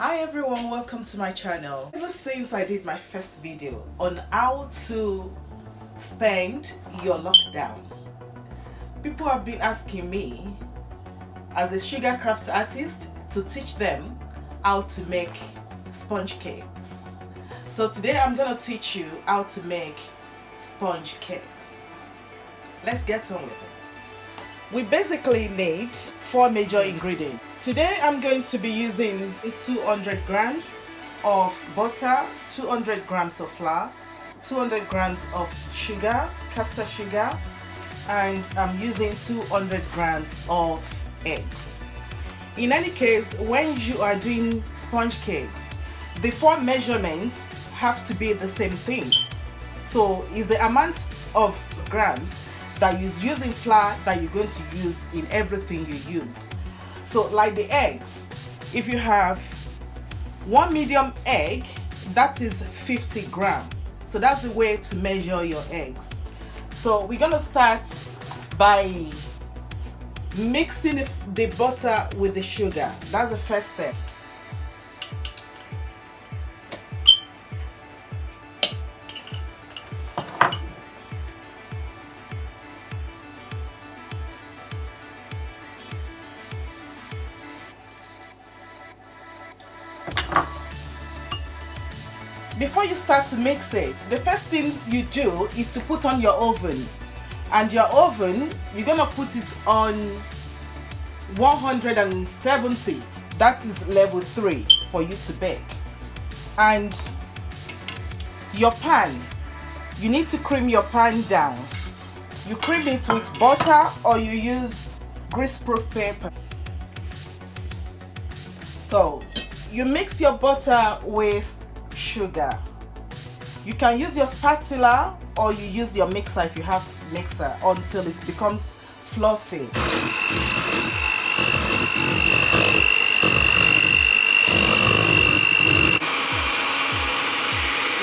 Hi everyone, welcome to my channel. Ever since I did my first video on how to spend your lockdown, people have been asking me as a sugar craft artist to teach them how to make sponge cakes. So today I'm gonna teach you how to make sponge cakes. Let's get on with it. We basically need 4 major ingredients. Today I'm going to be using 200 grams of butter, 200 grams of flour, 200 grams of sugar, caster sugar, and I'm using 200 grams of eggs. In any case, when you are doing sponge cakes, the 4 measurements have to be the same thing. So it's the amount of grams that you're using flour that you're going to use in everything you use. So like the eggs, if you have 1 medium egg, that is 50 grams. So that's the way to measure your eggs. So we're gonna start by mixing the butter with the sugar. That's the first step. Before you start to mix it, the first thing you do is to put on your oven. And your oven, you're gonna put it on 170. That is level 3 for you to bake. And your pan, you need to cream your pan down. You cream it with butter or you use greaseproof paper. So you mix your butter with sugar. You can use your spatula or you use your mixer if you have a mixer until it becomes fluffy.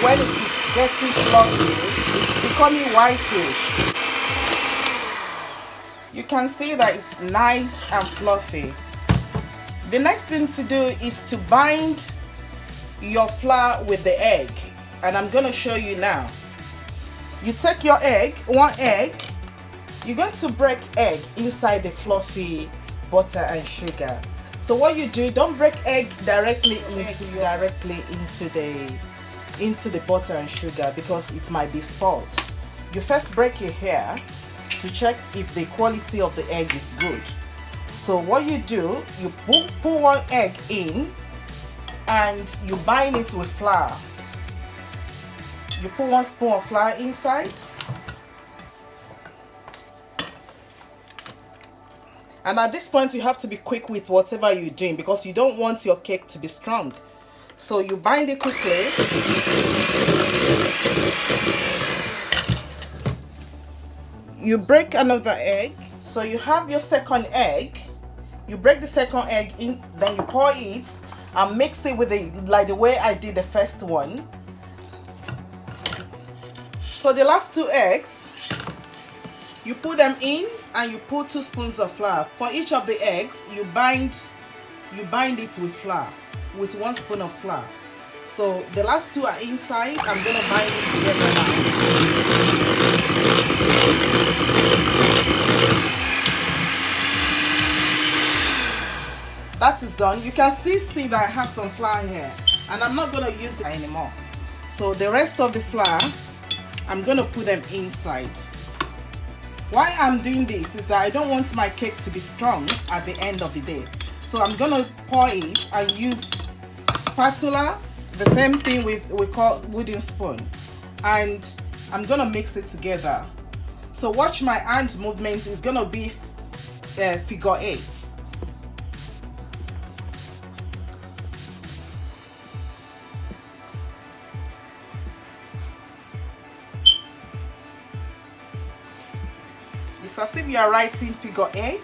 When it is getting fluffy, it's becoming whitish. You can see that it's nice and fluffy. The next thing to do is to bind your flour with the egg, and I'm going to show you now. You take your egg, 1 egg, you're going to break egg inside the fluffy butter and sugar. So what you do, don't break egg directly into the butter and sugar because it might be spoiled. You first break it here to check if the quality of the egg is good. So what you do, you put 1 egg in and you bind it with flour. You put 1 spoon of flour inside. And at this point you have to be quick with whatever you're doing because you don't want your cake to be strong. So you bind it quickly. You break another egg. So you have your second egg. You break the second egg in, then you pour it and mix it with like the way I did the first one. So the last 2 eggs, you put them in and you put 2 spoons of flour. For each of the eggs, you bind it with flour, with 1 spoon of flour. So the last 2 are inside. I'm gonna bind it together now. That is done. You can still see that I have some flour here, and I'm not gonna use it anymore. So the rest of the flour, I'm gonna put them inside. Why I'm doing this is that I don't want my cake to be strong at the end of the day. So I'm gonna pour it and use spatula, the same thing we call wooden spoon, and I'm gonna mix it together. So watch my hand movement is gonna be figure 8. It's as if you are writing figure 8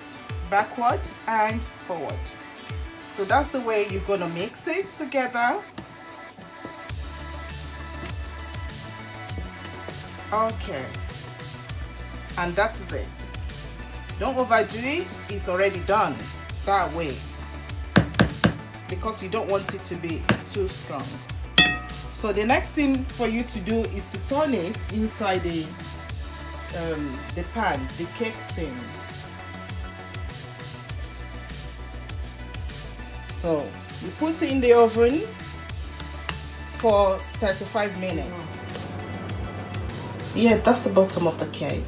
backward and forward. So that's the way you're gonna mix it together. Okay, and that is it. Don't overdo it, it's already done that way. because you don't want it to be too strong. So the next thing for you to do is to turn it inside the pan, the cake tin. So you put it in the oven for 35 minutes. Yeah, that's the bottom of the cake.